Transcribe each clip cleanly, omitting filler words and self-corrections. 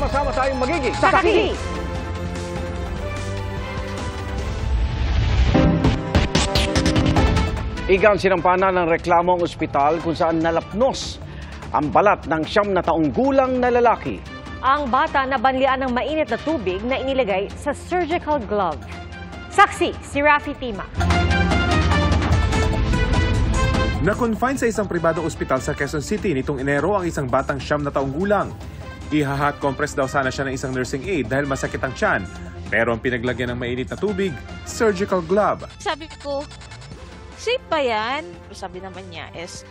Sama-sama tayong magiging saksi! Igan sinampanan ng reklamo ang ospital kung saan nalapnos ang balat ng 9 na taong gulang na lalaki. Ang bata nabanlian ng mainit na tubig na inilagay sa surgical glove. Saksi, si Rafi Tima. Na-confine sa isang pribadong ospital sa Quezon City nitong Enero ang isang batang 9 na taong gulang. Iha-hot compress daw sana siya ng isang nursing aide dahil masakit ang tiyan. Pero ang pinaglagyan ng mainit na tubig, surgical glove. Sabi ko, safe ba yan? Sabi naman niya is,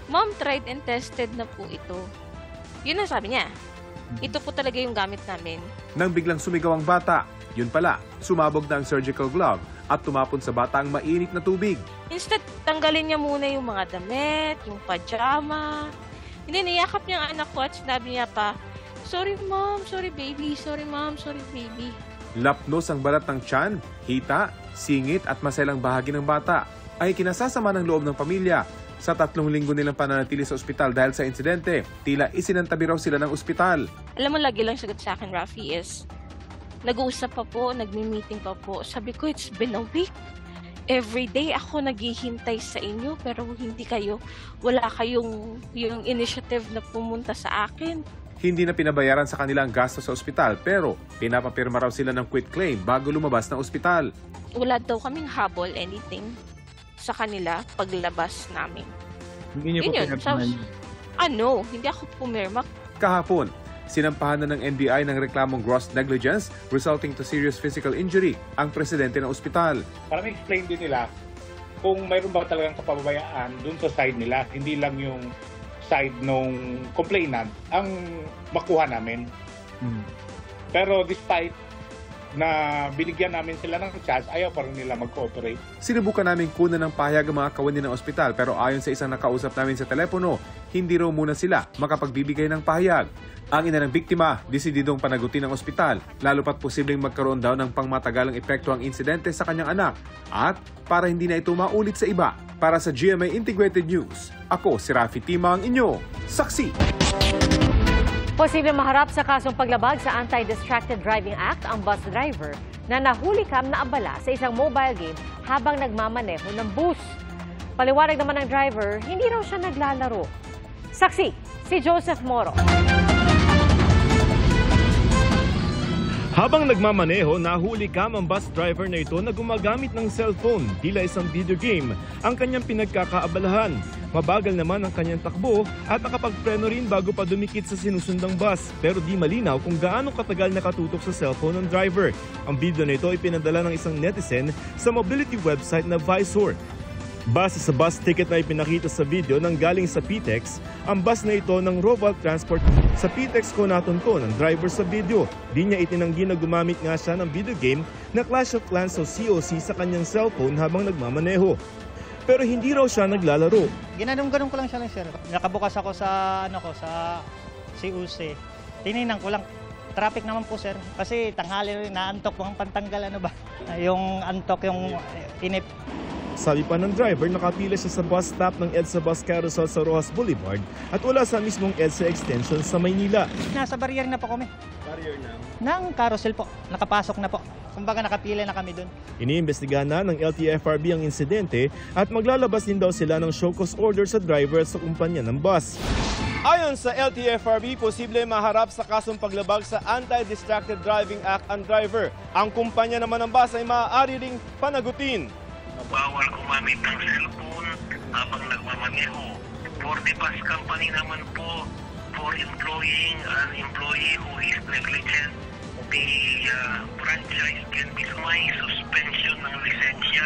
Mom, tried and tested na po ito. Yun ang sabi niya. Ito po talaga yung gamit namin. Nang biglang sumigaw ang bata, yun pala, sumabog na ang surgical glove at tumapon sa bata ang mainit na tubig. Instead, tanggalin niya muna yung mga damit, yung pajama. Hindi, niyakap niya ang anak ko at sinabi niya pa, sorry mom, sorry baby, sorry mom, sorry baby. Lapnos ang balat ng tiyan, hita, singit at maselang bahagi ng bata ay kinasasama ng loob ng pamilya. Sa 3 linggo nilang pananatili sa ospital dahil sa insidente, tila isinantabi raw sila ng ospital. Alam mo, lagi lang sagot sa akin, Rafi, is nag-uusap pa po, nagmi-meeting pa po. Sabi ko, it's been a week. Every day ako naghihintay sa inyo pero hindi kayo, wala kayong yung initiative na pumunta sa akin. Hindi na pinabayaran sa kanila ang gasto sa ospital pero pinapapirma raw sila ng quit claim bago lumabas ng ospital. Wala daw kaming habol, anything sa kanila paglabas namin. Hindi niyo po pinirmahan? Hindi ako pumirma. Kahapon, sinampahan na ng NBI ng reklamong gross negligence resulting to serious physical injury ang presidente ng ospital. Para ma-explain din nila kung mayroon ba talagang kapababayaan dun sa side nila, hindi lang yung side nung complainant ang makuha namin. Pero despite na binigyan namin sila ng chance, ayaw pa rin nila mag-cooperate. Sinubukan namin kunan ng pahayag ang mga kawani ng ospital pero ayon sa isang nakausap namin sa telepono, hindi raw muna sila makapagbibigay ng pahayag. Ang ina ng biktima, desididong panagutin ng ospital, lalo pat posibleng magkaroon daw ng pangmatagalang epekto ang insidente sa kanyang anak. At para hindi na ito maulit sa iba, para sa GMA Integrated News, ako si Rafi Tima ang inyo, saksi! Posibleng maharap sa kasong paglabag sa Anti-Distracted Driving Act ang bus driver na nahulikam na abala sa isang mobile game habang nagmamaneho ng bus. Paliwanag naman ng driver, hindi raw siya naglalaro. Saksi, si Joseph Moro. Habang nagmamaneho, nahulikam ang bus driver na ito na gumagamit ng cellphone, tila isang video game, ang kanyang pinagkakaabalahan. Mabagal naman ang kanyang takbo at nakapagpreno rin bago pa dumikit sa sinusundang bus. Pero di malinaw kung gaano katagal nakatutok sa cellphone ng driver. Ang video na ito ay pinadala ng isang netizen sa mobility website na Visor. Base sa bus ticket na ipinakita sa video nang galing sa PTEX, ang bus na ito ng Roval Transport. Sa PTEX ko natunto ng driver sa video. Di niya itinanggi na gumamit nga siya ng video game na Clash of Clans o COC sa kanyang cellphone habang nagmamaneho. Pero hindi raw siya naglalaro. Ginanong-ganong ko lang siya sir. Nakabukas ako sa sa COC. Tinignan ko lang. Traffic naman po sir. Kasi tanghali rin naantok po ang pantanggal yung antok yung inip. Sabi pa ng driver, nakapila siya sa bus stop ng EDSA Bus Carousel sa Rojas Boulevard at wala sa mismong EDSA Extension sa Maynila. Nasa barrier na po kami. Barrier na? Ng carousel po. Nakapasok na po. Kumbaga nakapila na kami doon. Iniimbestigahan na ng LTFRB ang insidente at maglalabas din daw sila ng show cause order sa driver at sa kumpanya ng bus. Ayon sa LTFRB, posible maharap sa kasong paglabag sa Anti-Distracted Driving Act ang driver. Ang kumpanya naman ng bus ay maaari ring panagutin. Bawal gumamit ng cellphone habang nagmamaneho. For the bus company naman po, for employing an employee who is negligent, the franchise can be may suspension ng lisensya.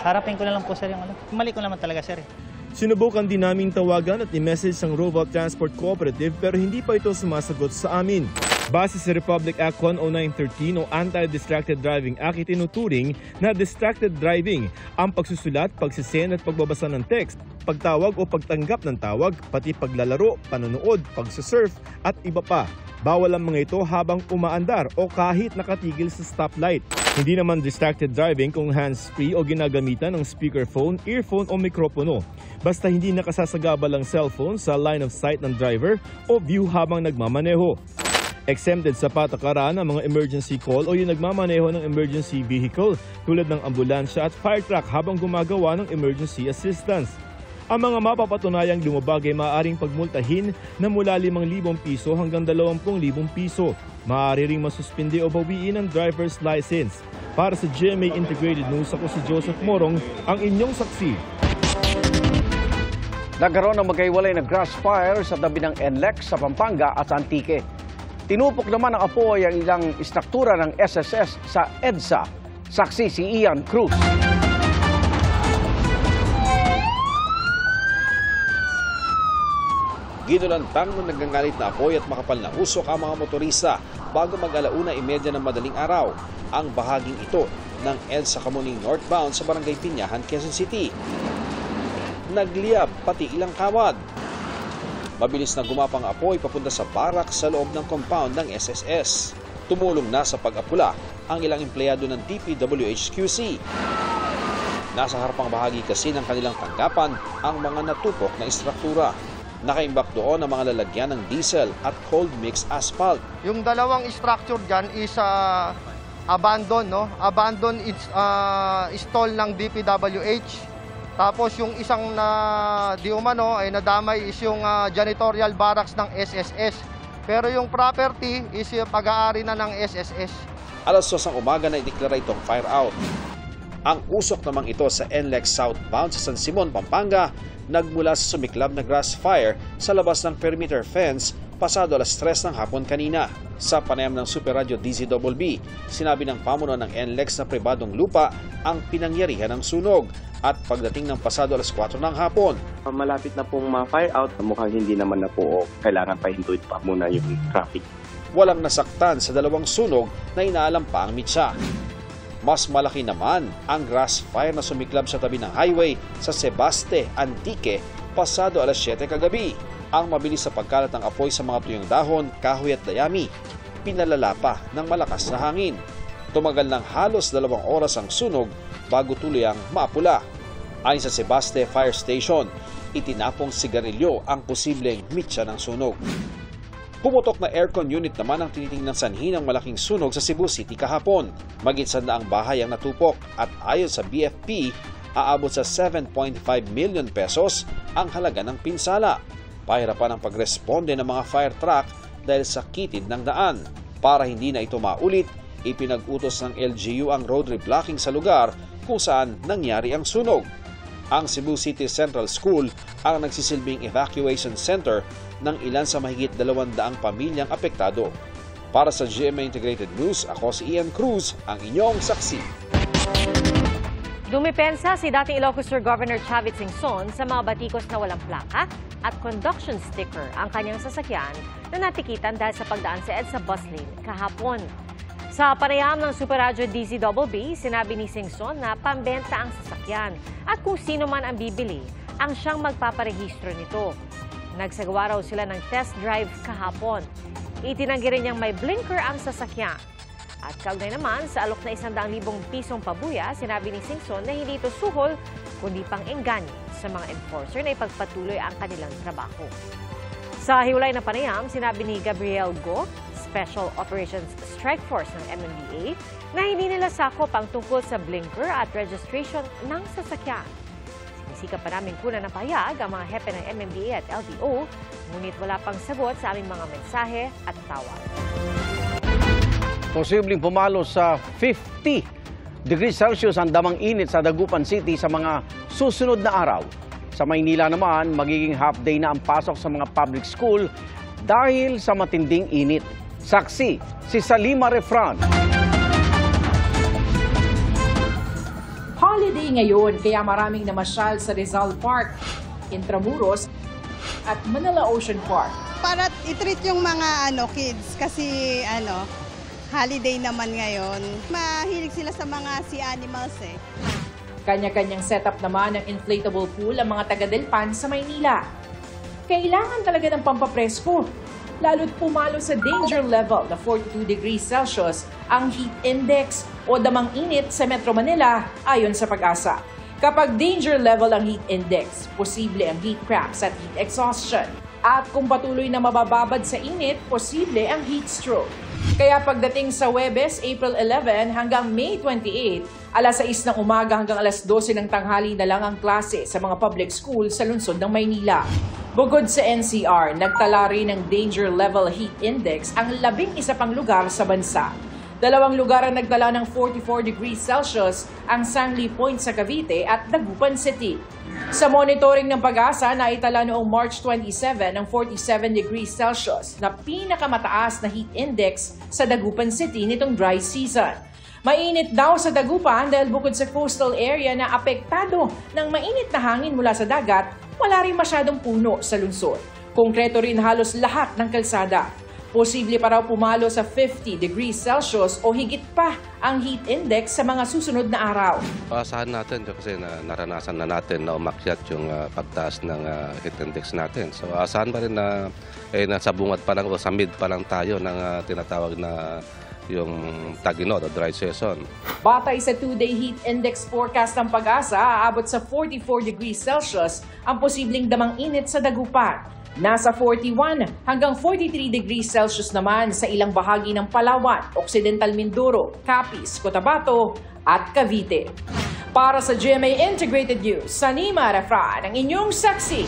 Harapin ko na lang po sir yung mali ko naman talaga sir. Sinubukan din namin tawagan at i-message ang Roval Transport Cooperative pero hindi pa ito sumasagot sa amin. Base sa Republic Act 10913 o Anti-Distracted Driving Act, itinuturing na distracted driving ang pagsusulat, pagsisend at pagbabasa ng text, pagtawag o pagtanggap ng tawag, pati paglalaro, panonood, pagsusurf at iba pa. Bawal ang mga ito habang umaandar o kahit nakatigil sa stoplight. Hindi naman distracted driving kung hands-free o ginagamitan ng speakerphone, earphone o mikropono. Basta hindi nakasasagabal ang cellphone sa line of sight ng driver o view habang nagmamaneho. Exempted sa patakaran ang mga emergency call o yung nagmamaneho ng emergency vehicle tulad ng ambulansya at fire truck habang gumagawa ng emergency assistance. Ang mga mapapatunayang lumabag ay maaaring pagmultahin na mula 5,000 piso hanggang 20,000 piso. Maaari ring masuspindi o bawiin ang driver's license. Para sa GMA Integrated News, ako si Joseph Morong, ang inyong saksi. Nagkaroon ng magkaiwalay na grass fire sa tabi ng NLEX sa Pampanga at sa Antique. Tinupok naman ng apoy ang ilang istruktura ng SSS sa EDSA. Saksi si Ian Cruz. Ginulantang ng nagngangalit na apoy at makapal na usok ang mga motorista bago mag-1:30 ng madaling araw ang bahaging ito ng EDSA Kamuning northbound sa Barangay Pinyahan, Quezon City. Nagliyab pati ilang kawad. Mabilis na gumapang apoy papunta sa barak sa loob ng compound ng SSS. Tumulong na sa pag-apula ang ilang empleyado ng DPWH-QC. Nasa harapang bahagi kasi ng kanilang tanggapan ang mga natupok na istruktura. Nakaimbak doon ang mga lalagyan ng diesel at cold mix asphalt. Yung dalawang structure dyan is abandoned, no? Abandoned stall ng DPWH. Tapos yung isang na di umano ay nadamay is yung janitorial barracks ng SSS. Pero yung property is yung pag-aari na ng SSS. Alas 2 ng umaga na ideklara itong fire out. Ang usok namang ito sa NLEX southbound sa San Simon, Pampanga, nagmula sa sumiklab na grass fire sa labas ng perimeter fence pasado alas 3 ng hapon kanina. Sa panayam ng Super Radio DZBB, sinabi ng pamuno ng NLEX na pribadong lupa ang pinangyarihan ng sunog. At pagdating ng pasado alas 4 ng hapon, malapit na pong ma-fire out, mukhang hindi naman na po kailangan pahintuin pa muna yung traffic. Walang nasaktan sa dalawang sunog na inaalam pa ang mitsa. Mas malaki naman ang grass fire na sumiklab sa tabi ng highway sa Sebaste, Antique, pasado alas 7 kagabi. Ang mabilis sa pagkalat ng apoy sa mga tuyong dahon, kahoy at dayami, pinalala pa ng malakas na hangin. Tumagal ng halos 2 oras ang sunog bago tuluyang maapula. Ayon sa Sebaste Fire Station, itinapong sigarilyo ang posibleng mitsa ng sunog. Pumutok na aircon unit naman ang tinitingnan sanhi ng malaking sunog sa Cebu City kahapon. Magit 100 bahay ang natupok at ayon sa BFP, aabot sa 7.5 million pesos ang halaga ng pinsala. Pahirapan ang pagresponde ng mga fire truck dahil sa kitid ng daan. Para hindi na ito maulit, ipinag-utos ng LGU ang road reblocking sa lugar kung saan nangyari ang sunog. Ang Cebu City Central School ang nagsisilbing evacuation center ng ilan sa mahigit 200 pamilyang apektado. Para sa GMA Integrated News, ako si Ian Cruz, ang inyong saksi. Dumipensa si dating Ilocos Sur Governor Chavit Singson sa mga batikos na walang plaka at conduction sticker ang kanyang sasakyan na natikitan dahil sa pagdaan sa EDSA bus lane kahapon. Sa panayam ng Super Radio DZBB, sinabi ni Singson na pambenta ang sasakyan at kung sino man ang bibili, ang siyang magpaparehistro nito. Nagsagawa raw sila ng test drive kahapon. Itinanggi rin niyang may blinker ang sasakyan. At kaugnay naman, sa alok na 100,000 pisong pabuya, sinabi ni Singson na hindi ito suhol, kundi pang engganyo sa mga enforcer na ipagpatuloy ang kanilang trabaho. Sa hiwalay na panayam, sinabi ni Gabriel Go, Special Operations Strike Force ng MMDA, na hindi nila sakop ang tungkol sa blinker at registration ng sasakyan. Sinisikap pa namin kunan ng pahayag ang mga hepe ng MMDA at LTO, ngunit wala pang sagot sa aming mga mensahe at tawag. Posibleng pumalo sa 50 degrees Celsius ang damang init sa Dagupan City sa mga susunod na araw. Sa Maynila naman, magiging half day na ang pasok sa mga public school dahil sa matinding init. Saksi, si Salima Refran. Holiday ngayon, kaya maraming namasyal sa Rizal Park, Intramuros at Manila Ocean Park. Para i-treat yung mga kids kasi holiday naman ngayon. Mahilig sila sa mga sea animals eh. Kanya-kanyang setup naman ng inflatable pool ang mga taga-Delpan sa Maynila. Kailangan talaga ng pampapresko, lalo't pumalo sa danger level na 42 degrees Celsius ang heat index o damang init sa Metro Manila ayon sa Pag-asa. Kapag danger level ang heat index, posible ang heat cramps at heat exhaustion. At kung patuloy na mabababad sa init, posible ang heat stroke. Kaya pagdating sa Huwebes, April 11 hanggang May 28, alas 6 ng umaga hanggang alas 12 ng tanghali na lang ang klase sa mga public school sa lungsod ng Maynila. Bukod sa NCR, nagtala rin ng Danger Level Heat Index ang 11 pang lugar sa bansa. 2 lugar ang nagtala ng 44 degrees Celsius, ang Sangli Point sa Cavite at Dagupan City. Sa monitoring ng Pag-asa, naitala noong March 27 ng 47 degrees Celsius na pinakamataas na heat index sa Dagupan City nitong dry season. Mainit daw sa Dagupan dahil bukod sa coastal area na apektado ng mainit na hangin mula sa dagat, wala rin masyadong puno sa lungsod. Konkreto rin halos lahat ng kalsada. Posible pa raw pumalo sa 50 degrees Celsius o higit pa ang heat index sa mga susunod na araw. Asahan natin kasi naranasan na natin na umakyat yung pagtaas ng heat index natin. So asahan pa rin na nasa bungad pa lang o sa mid pa lang tayo ng tinatawag na yung tag-inod o dry season. Batay sa 2-day heat index forecast ng Pag-asa, aabot sa 44 degrees Celsius ang posibleng damang init sa Dagupan. Nasa 41 hanggang 43 degrees Celsius naman sa ilang bahagi ng Palawan, Occidental Mindoro, Capiz, Cotabato at Cavite. Para sa GMA Integrated News, Sanima Refran, ang inyong saksi.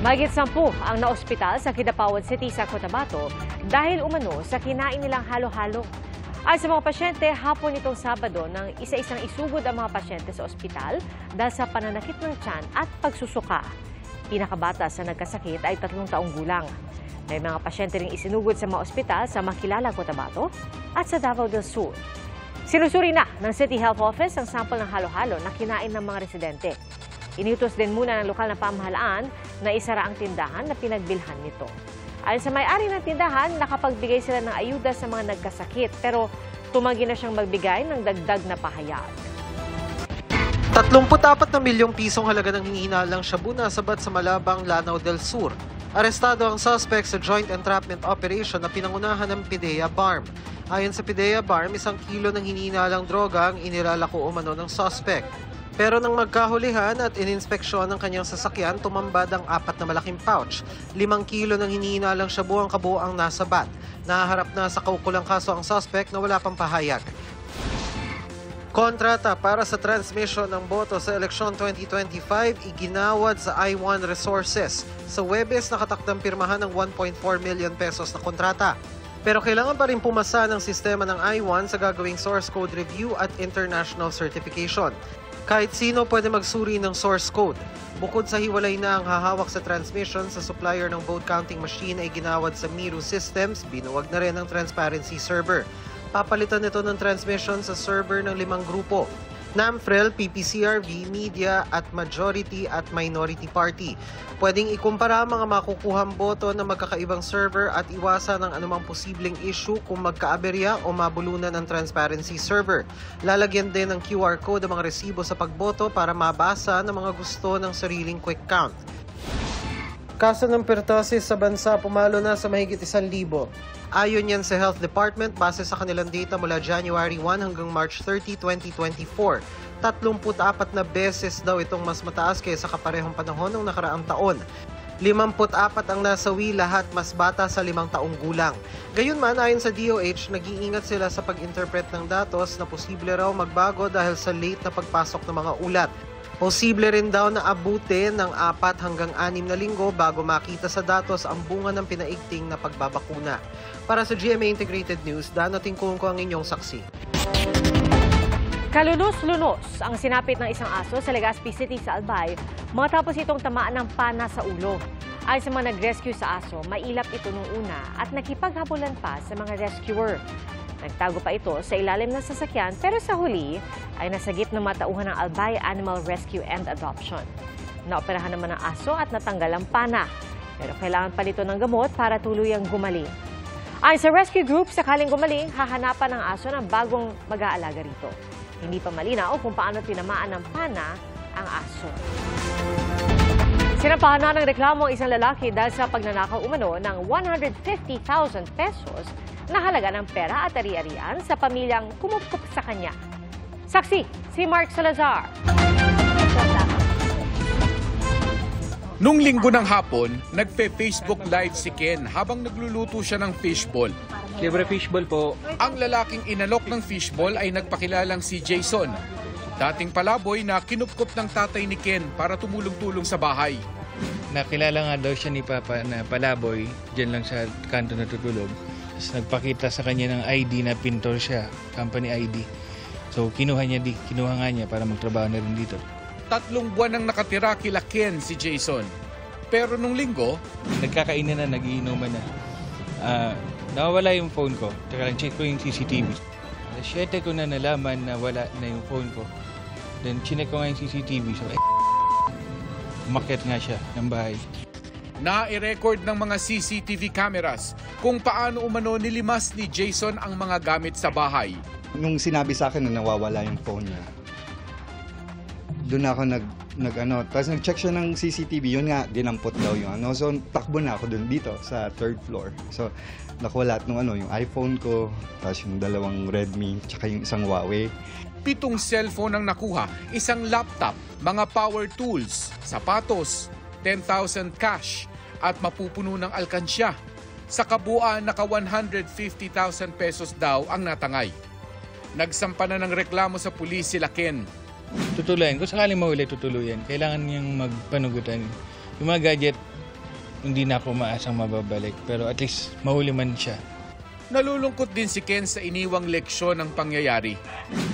Mahigit 10 ang naospital sa Kidapawan City sa Cotabato dahil umano sa kinain nilang halo-halo. Ay sa mga pasyente, hapon itong Sabado nang isa-isang isugod ang mga pasyente sa ospital dahil sa pananakit ng tiyan at pagsusuka. Pinakabata sa nagkasakit ay 3 taong gulang. May mga pasyente ring isinugod sa mga ospital sa Makilala, Cotabato at sa Davao del Sur. Sinusuri na ng City Health Office ang sample ng halo-halo na kinain ng mga residente. Iniutos din muna ng lokal na pamahalaan na isara ang tindahan na pinagbilhan nito. Ayon sa may-ari ng tindahan, nakapagbigay sila ng ayuda sa mga nagkasakit pero tumanggi na siyang magbigay ng dagdag na pahayag. 34 na milyong pisong halaga ng hinihinalang shabu na sabat sa Malabang, Lanao del Sur. Arestado ang suspect sa joint entrapment operation na pinangunahan ng PIDEA BARM. Ayon sa PIDEA BARM, 1 kilo ng hinihinalang droga ang inilalako umano ng suspect. Pero nang magkahulihan at ininspeksyon ng kanyang sasakyan, tumambad ang 4 na malaking pouch. 5 kilo ng hinihinalang shabu ang kabuoang nasabat. Nahaharap na sa kaukulang kaso ang suspect na wala pang pahayag. Kontrata para sa transmission ng boto sa eleksyon 2025 iginawad sa I1 Resources. Sa Huwebes, nakatakdang pirmahan ng 1.4 million pesos na kontrata. Pero kailangan pa rin pumasa ng sistema ng I1 sa gagawing source code review at international certification. Kahit sino pwede magsuri ng source code. Bukod sa hiwalay na ang hahawak sa transmission sa supplier ng vote counting machine ay ginawad sa Miru Systems, binuwag na rin ang transparency server. Papalitan nito ng transmission sa server ng 5 grupo, NAMFREL, PPCRV, Media at Majority at Minority Party. Pwedeng ikumpara ang mga makukuhang boto ng magkakaibang server at iwasan ang anumang posibleng issue kung magkaaberya o mabulunan ang transparency server. Lalagyan din ng QR code ang mga resibo sa pagboto para mabasa ng mga gusto ng sariling quick count. Kaso ng pertussis sa bansa pumalo na sa mahigit 1,000. Ayon yan sa Health Department base sa kanilang data mula January 1 hanggang March 30, 2024. 34 na beses daw itong mas mataas kaysa kaparehong panahon ng nakaraang taon. 54 ang nasawi, lahat mas bata sa 5 taong gulang. Gayunman, ayon sa DOH, nag-iingat sila sa pag-interpret ng datos na posible raw magbago dahil sa late na pagpasok ng mga ulat. Posible rin daw na abutin ng 4 hanggang 6 na linggo bago makita sa datos ang bunga ng pinaigting na pagbabakuna. Para sa GMA Integrated News, Dano Tingkungko ang inyong saksi. Kalunos-lunos ang sinapit ng isang aso sa Legazpi City sa Albay matapos itong tamaan ng pana sa ulo. Ayon sa mga nag-rescue sa aso, mailap ito nung una at nakipaghabulan pa sa mga rescuer. Nagtago pa ito sa ilalim ng sasakyan pero sa huli ay nasagip ng matauhan ng Albay Animal Rescue and Adoption. Naoperahan naman ang aso at natanggal ang pana. Pero kailangan pa nito ng gamot para tuluyang gumaling. Ayon sa rescue group, sakaling gumaling, hahanapan ng aso ng bagong mag-aalaga rito. Hindi pa malinaw kung paano tinamaan ng pana ang aso. Sinampahan na ng reklamo ang isang lalaki dahil sa pagnanakaw umano ng 150,000 pesos na halaga ng pera at ari-arian sa pamilyang kumupkup sa kanya. Saksi, si Mark Salazar. Nung linggo ng hapon, nagpe-Facebook Live si Ken habang nagluluto siya ng fishball. Libre fishball po. Ang lalaking inalok ng fishball ay nagpakilalang si Jason, dating palaboy na kinupkop ng tatay ni Ken para tumulong-tulong sa bahay. Nakilala nga daw siya ni Papa na palaboy, dyan lang sa kanto natutulog. Tapos nagpakita sa kanya ng ID na pintor siya, company ID. So kinuha nga niya para magtrabaho na rin dito. 3 buwan nang nakatira kila Ken si Jason. Pero nung linggo, nagkakainan na, nagiinuman na. Nawawala yung phone ko. Teka lang, check ko yung CCTV. Alas 7 ko na nalaman na wala na yung phone ko. Then chinek ko nga yung CCTV. So, umakyat nga siya ng bahay. na-record ng mga CCTV cameras kung paano umano nilimas ni Jason ang mga gamit sa bahay. Nung sinabi sa akin na nawawala yung phone niya, doon ako tapos nag-check siya ng CCTV, yun nga, dinampot daw yung So, takbo na ako doon dito sa 3rd floor. So, nakuha lahat ng yung iPhone ko, tapos yung 2 Redmi, tsaka yung isang Huawei. 7 cellphone ang nakuha, 1 laptop, mga power tools, sapatos, 10,000 cash, at mapupuno ng alkansya. Sa kabuuan, naka 150,000 pesos daw ang natangay. Nagsampa na ng reklamo sa pulis sila Ken. Tutuluyan. Kung sakaling mahuli, tutuluyan. Kailangan niyang magpanugutan. Yung mga gadget, hindi na ako maasang mababalik. Pero at least, mahuli man siya. Nalulungkot din si Ken sa iniwang leksyon ng pangyayari.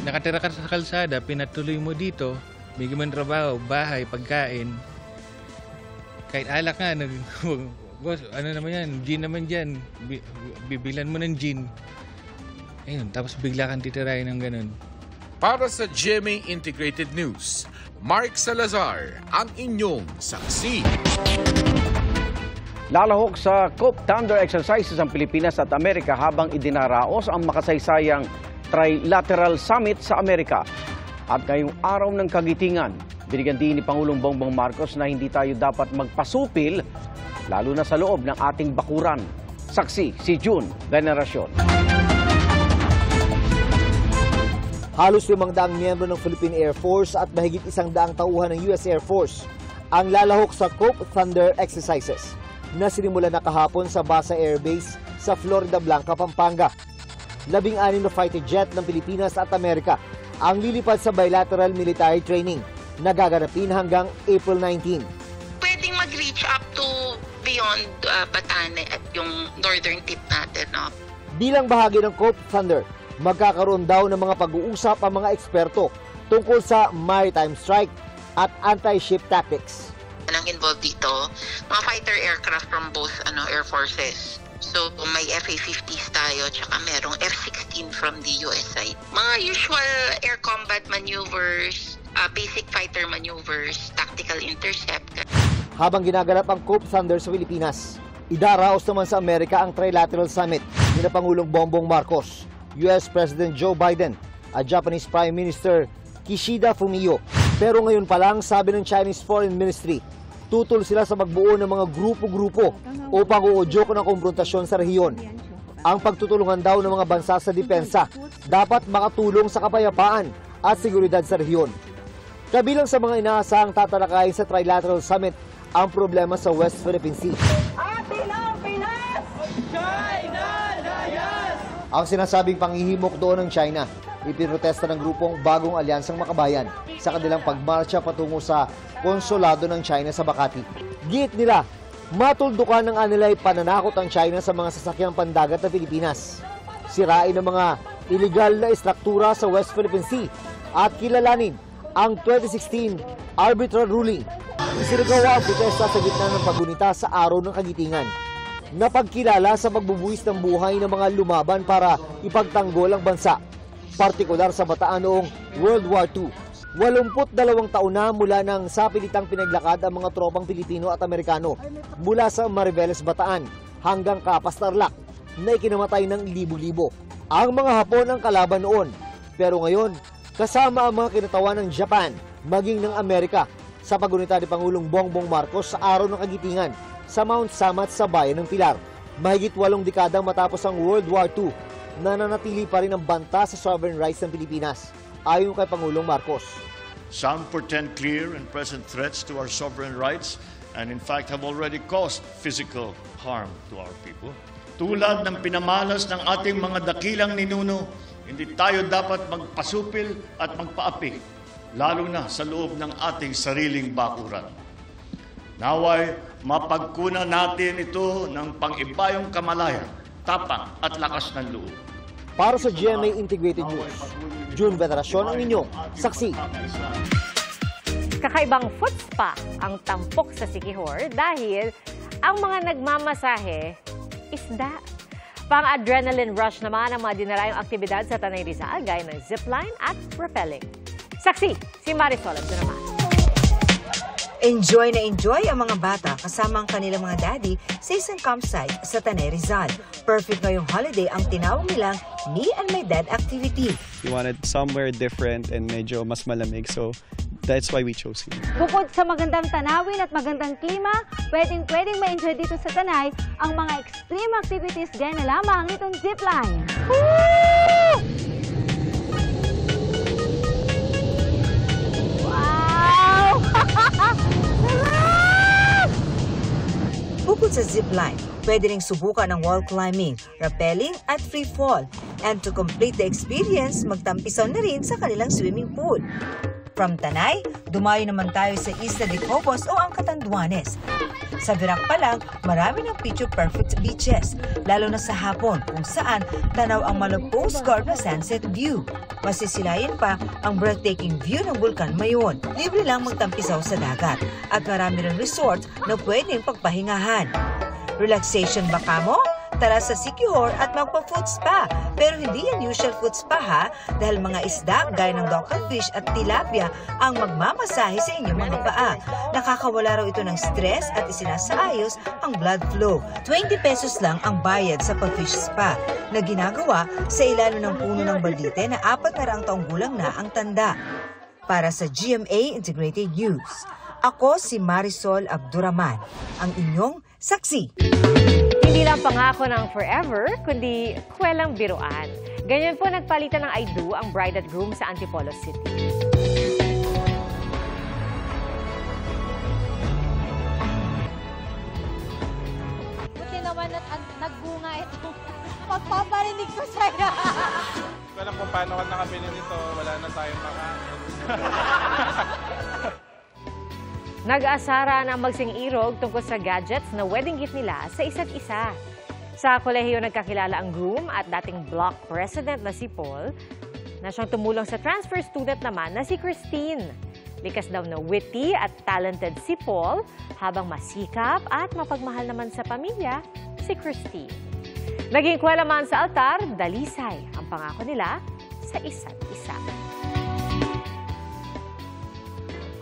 Nakatira ka sa kalsada, pinatuloy mo dito, bigyan mo ng trabaho, bahay, pagkain. Kahit alak nga, boss, ano naman yan, gin naman dyan. Bibilan mo ng gin. Ayun, tapos bigla kang titirahin ng ganun. Para sa GMA Integrated News, Mark Salazar, ang inyong saksi. Lalahok sa Cope Thunder exercises ang Pilipinas at Amerika habang idinaraos ang makasaysayang Trilateral Summit sa Amerika. At ngayong araw ng kagitingan, binigyan din ni Pangulong Bongbong Marcos na hindi tayo dapat magpasupil, lalo na sa loob ng ating bakuran. Saksi si June Veneracion. Halos 500 miyembro ng Philippine Air Force at mahigit 100 tauhan ng US Air Force ang lalahok sa Cope Thunder exercises na sinimula na kahapon sa Basa Air Base sa Florida Blanca, Pampanga. 16 na fighter jet ng Pilipinas at Amerika ang lilipad sa bilateral military training na gaganapin hanggang April 19. Pwedeng mag-reach up to beyond Batanes at yung northern tip natin. No? Bilang bahagi ng Cope Thunder, magkakaroon daw ng mga pag-uusap ang mga eksperto tungkol sa maritime strike at anti-ship tactics. Ang involved dito, mga fighter aircraft from both air forces. So may FA-50s tayo, tsaka merong F-16 from the US side. Mga usual air combat maneuvers, basic fighter maneuvers, tactical intercept. Habang ginaganap ang Cope Thunder sa Pilipinas, idaraos naman sa Amerika ang Trilateral Summit ni Pangulong Bongbong Marcos, US President Joe Biden at Japanese Prime Minister Kishida Fumio. Pero ngayon pa lang, sabi ng Chinese Foreign Ministry, tutol sila sa magbuo ng mga grupo-grupo upang uudyok ng kumprontasyon sa rehiyon. Ang pagtutulungan daw ng mga bansa sa depensa dapat makatulong sa kapayapaan at seguridad sa rehiyon. Kabilang sa mga inaasahang tatalakayin sa Trilateral Summit ang problema sa West Philippine Sea. Ang sinasabing panghihimok doon ng China, ipinrotesta ng grupong Bagong Alyansang Makabayan sa kanilang pagmarcha patungo sa konsulado ng China sa Makati. Giit nila, matuldukan ng anilay pananakot ang China sa mga sasakyang pandagat ng Pilipinas. Sirain ang mga illegal na istruktura sa West Philippine Sea at kilalanin ang 2016 arbitral ruling. Isinagawa ang protesta sa gitna ng paggunita sa araw ng kagitingan. Napagkilala sa pagbubuwis ng buhay ng mga lumaban para ipagtanggol ang bansa, partikular sa Bataan noong World War II. 82 taon na mula nang sapilitang pinaglakad ang mga tropang Pilipino at Amerikano mula sa Mariveles, Bataan hanggang Capas, Tarlac na ikinamatay ng libo-libo. Ang mga Hapon ang kalaban noon, pero ngayon kasama ang mga kinatawan ng Japan maging ng Amerika sa paggunita ni Pangulong Bongbong Marcos sa araw ng kagitingan sa Mount Samat sa bayan ng Pilar. Mahigit 8 dekadang matapos ang World War II, nananatili pa rin ang banta sa sovereign rights ng Pilipinas, ayon kay Pangulong Marcos. Some portend clear and present threats to our sovereign rights and in fact have already caused physical harm to our people. Tulad ng pinamalas ng ating mga dakilang ninuno, hindi tayo dapat magpasupil at magpaapi, lalo na sa loob ng ating sariling bakuran. Naway, mapagkunan natin ito ng pang-ibayong kamalayan, tapang at lakas ng loob. Para sa GMA Integrated News, June Veneracion ang inyong saksi. Kakaibang foot spa ang tampok sa Siquijor dahil ang mga nagmamasahe, isda. Pang-adrenaline rush naman ang mga dinarayong aktibidad sa Tanay Rizal gaya ng zipline at rappelling. Saksi, si Marisol Abduraman. Enjoy na enjoy ang mga bata kasama ang kanilang mga daddy sa isang campsite sa Tanay Rizal. Perfect ngayong holiday ang tinawag nilang Me and My Dad activity. We wanted somewhere different and medyo mas malamig, so that's why we chose here. Bukod sa magandang tanawin at magandang klima, pwedeng ma-enjoy dito sa Tanay ang mga extreme activities gaya na lamang itong zipline. Woo! Wow! Bukod sa zipline, pwede ring subukan ng wall climbing, rappelling at free fall. And to complete the experience, magtampisaw na rin sa kanilang swimming pool. From Tanay, dumayo naman tayo sa Isla de Cobos o ang Catanduanes. Sa Virac pa lang, marami ng picture-perfect beaches, lalo na sa hapon kung saan tanaw ang postcard na sunset view. Masisilayan pa ang breathtaking view ng Bulkan Mayon. Libre lang magtampisaw sa dagat at marami ring resort na pwedeng pagpahingahan. Relaxation ba kamo? Tara sa Siquijor at magpa-foot spa. Pero hindi yan usual foot spa ha, dahil mga isda gaya ng dogfish at tilapia ang magmamasahe sa inyong mga paa. Nakakawala raw ito ng stress at isinasaayos ang blood flow. 20 pesos lang ang bayad sa pa-fish spa na ginagawa sa ilalim ng puno ng baldite na 400 taong gulang na ang tanda. Para sa GMA Integrated News, ako si Marisol Abduraman, ang inyong saksi. Hindi lang pangako ng forever, kundi kwelang biruan. Ganyan po nagpalitan ng I do ang bride at groom sa Antipolo City. Buti naman at nagbunga ito. Magpaparinig ko sa'yo. Alam kung paano ka nakabili nito, wala na tayong makain. Nag-asara na magsing-irog tungkol sa gadgets na wedding gift nila sa isa't isa. Sa kolehiyo nagkakilala ang groom at dating block president na si Paul, na siyang tumulong sa transfer student naman na si Christine. Likas daw na witty at talented si Paul, habang masikap at mapagmahal naman sa pamilya si Christine. Naging kwelaman sa altar, dalisay ang pangako nila sa isa't isa.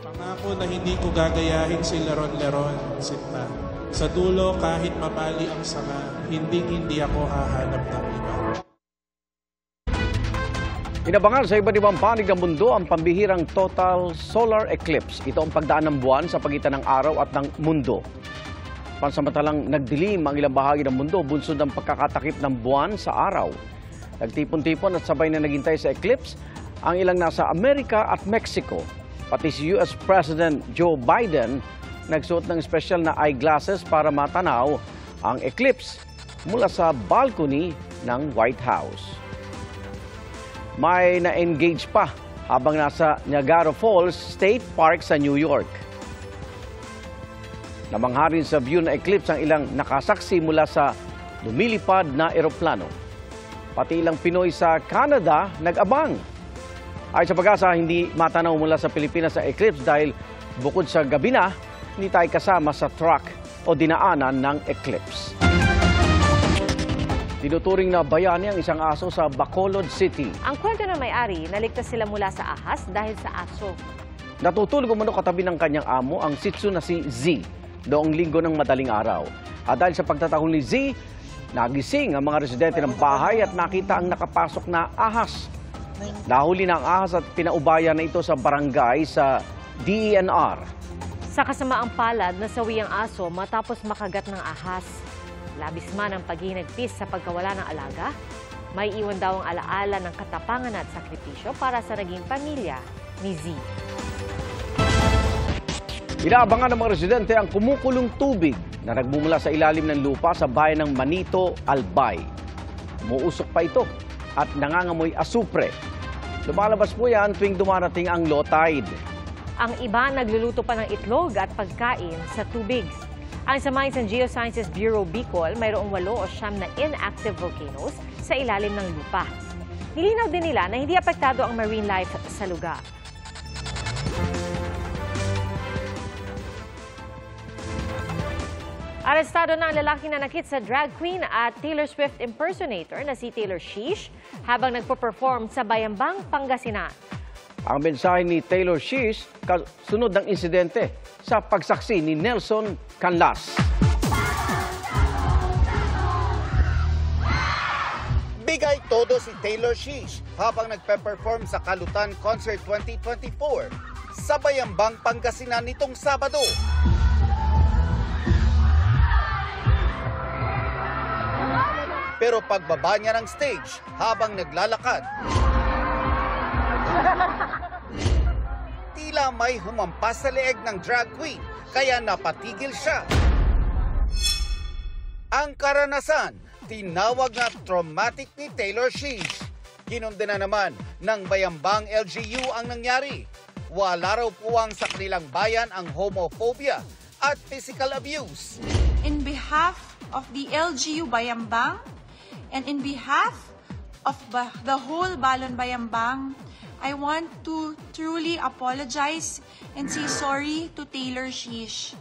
Pangako na hindi ko gagayahin si Leron-Leron, Sinta. Sa dulo, kahit mapali ang sanga, hindi ako hahanap ng iba. Inabangan sa iba't ibang panig ng mundo ang pambihirang total solar eclipse. Ito ang pagdaan ng buwan sa pagitan ng araw at ng mundo. Pansamantalang nagdilim ang ilang bahagi ng mundo bunsod ng pagkakatakip ng buwan sa araw. Nagtipon-tipon at sabay na naghintay sa eclipse ang ilang nasa Amerika at Mexico. Pati si US President Joe Biden nagsuot ng special na eyeglasses para matanaw ang eclipse mula sa balcony ng White House. May na-engage pa habang nasa Niagara Falls State Park sa New York. Namangha rin sa view na eclipse ang ilang nakasaksi mula sa lumilipad na eroplano. Pati ilang Pinoy sa Canada nag-abang. Ay sa pag-asa, hindi matanaw mula sa Pilipinas sa eclipse dahil bukod sa gabi na, hindi tayo kasama sa track o dinaanan ng eclipse. Tinuturing na bayani ang isang aso sa Bacolod City. Ang kwento ng may-ari, naligtas sila mula sa ahas dahil sa aso. Natutulog umano katabi ng kanyang amo ang Shih Tzu na si Z noong linggo ng madaling araw. At dahil sa pagtatahol ni Z, nagising ang mga residente ng bahay at nakita ang nakapasok na ahas. Nahuli na ang ahas at pinaubayan na ito sa barangay sa DENR. Sa kasamaang palad, nasawi ang aso matapos makagat ng ahas. Labis man ang paghihinagpis sa pagkawala ng alaga, may iwan daw ang alaala ng katapangan at sakripisyo para sa naging pamilya ni Z. Inaabangan ng mga residente ang kumukulong tubig na nagmumula sa ilalim ng lupa sa bayan ng Manito, Albay. Umuusok pa ito at nangangamoy asupre. Lumalabas po yan tuwing dumarating ang low tide. Ang iba nagluluto pa ng itlog at pagkain sa tubig. Ang sa Mines and Geosciences Bureau Bicol, mayroong 8 o 9 na inactive volcanoes sa ilalim ng lupa. Nilinaw din nila na hindi apektado ang marine life sa lugar. Arestado na ang lalaki na nakit sa drag queen at Taylor Swift impersonator na si Taylor Swift habang nagpo-perform sa Bayambang, Pangasinan. Ang mensahe ni Taylor Swift kasunod ng insidente sa pagsaksi ni Nelson Canlas. Bigay todo si Taylor Swift habang nagpe-perform sa Kalutan Concert 2024 sa Bayambang, Pangasinan nitong Sabado. Pero pagbaba niya ng stage habang naglalakad, tila may humampas sa leeg ng drag queen kaya napatigil siya. Ang karanasan, tinawag na traumatic ni Taylor Swift. Kinundena naman ng Bayambang LGU ang nangyari. Wala raw puwang sa kanilang bayan ang homophobia at physical abuse. In behalf of the LGU Bayambang, and in behalf of the whole Balon Bayambang, I want to truly apologize and say sorry to Taylor Swift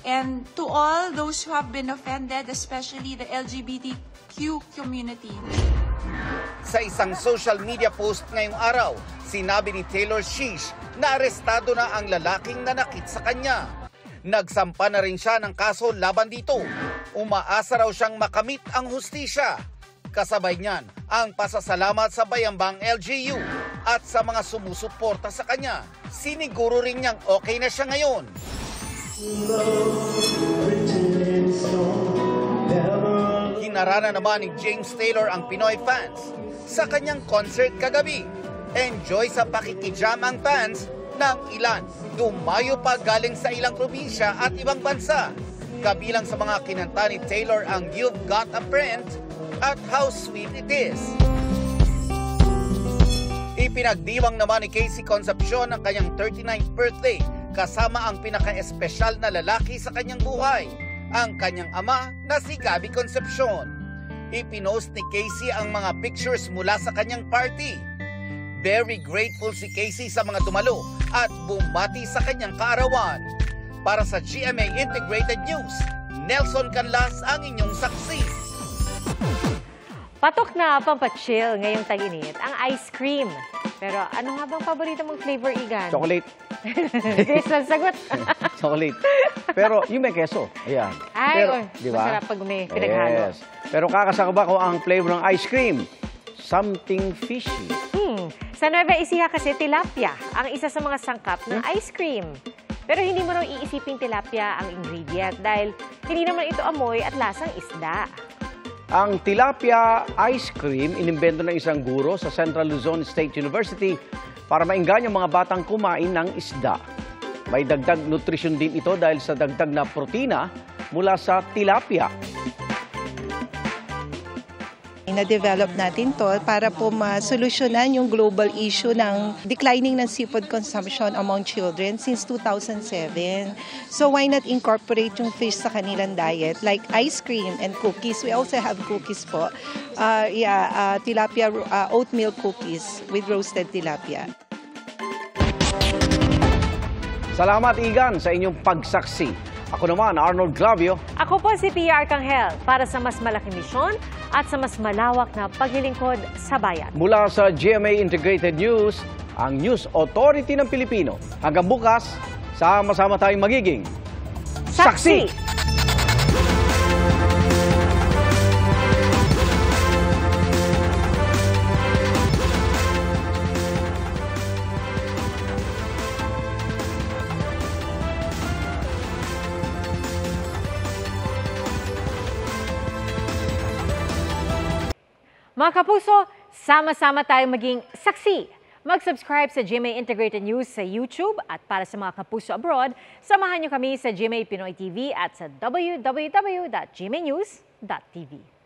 and to all those who have been offended, especially the LGBTQ community. Sa isang social media post ngayong araw, sinabi ni Taylor Swift na arestado na ang lalaking nanakit sa kanya. Nagsampa na rin siya ng kaso laban dito. Umaasa raw siyang makamit ang hustisya. Kasabay niyan ang pasasalamat sa Bayambang LGU at sa mga sumusuporta sa kanya. Siniguro rin niyang okay na siya ngayon. Hinarana naman ni James Taylor ang Pinoy fans sa kanyang concert kagabi. Enjoy sa pakikijam ang fans ng ilan. Dumayo pa galing sa ilang probinsya at ibang bansa. Kabilang sa mga kinanta ni Taylor ang You've Got a Friend at How Sweet It Is. Ipinagdiwang naman ni Casey Concepcion ang kanyang 39th birthday kasama ang pinaka-espesyal na lalaki sa kanyang buhay, ang kanyang ama na si Gabby Concepcion. Ipinost ni Casey ang mga pictures mula sa kanyang party. Very grateful si Casey sa mga dumalo at bumati sa kanyang kaarawan. Para sa GMA Integrated News, Nelson Canlas ang inyong saksi. Patok na pampachill ngayong tag-init ang ice cream. Pero ano nga bang paborito mong flavor, Igan? Chocolate. Yes, lang sagot. Chocolate. Pero yung may keso. Ayan. Ay, pero, diba? Masarap pag may pinaghalo. Yes. Pero kakasaka ba ko ang flavor ng ice cream? Something fishy. Sa Nueva Ecija kasi tilapia ang isa sa mga sangkap ng ice cream. Pero hindi mo raw iisiping tilapia ang ingredient dahil hindi naman ito amoy at lasang isda. Ang tilapia ice cream inimbento ng isang guro sa Central Luzon State University para mainggan yung mga batang kumain ng isda. May dagdag nutrisyon din ito dahil sa dagdag na protina mula sa tilapia. Na-develop natin to para po masolusyonan yung global issue ng declining ng seafood consumption among children since 2007. So why not incorporate yung fish sa kanilang diet like ice cream and cookies? We also have cookies po. Tilapia oatmeal cookies with roasted tilapia. Salamat, Igan, sa inyong pagsaksi. Ako naman, Arnold Glavio. Ako po si Pia Arcangel para sa mas malaking misyon at sa mas malawak na paglilingkod sa bayan. Mula sa GMA Integrated News, ang News Authority ng Pilipino. Hanggang bukas, sama-sama tayong magiging saksi! Mga kapuso, sama-sama tayong maging saksi Mag-subscribe sa GMA Integrated News sa YouTube at para sa mga kapuso abroad, samahan niyo kami sa GMA Pinoy TV at sa www.gmanews.tv.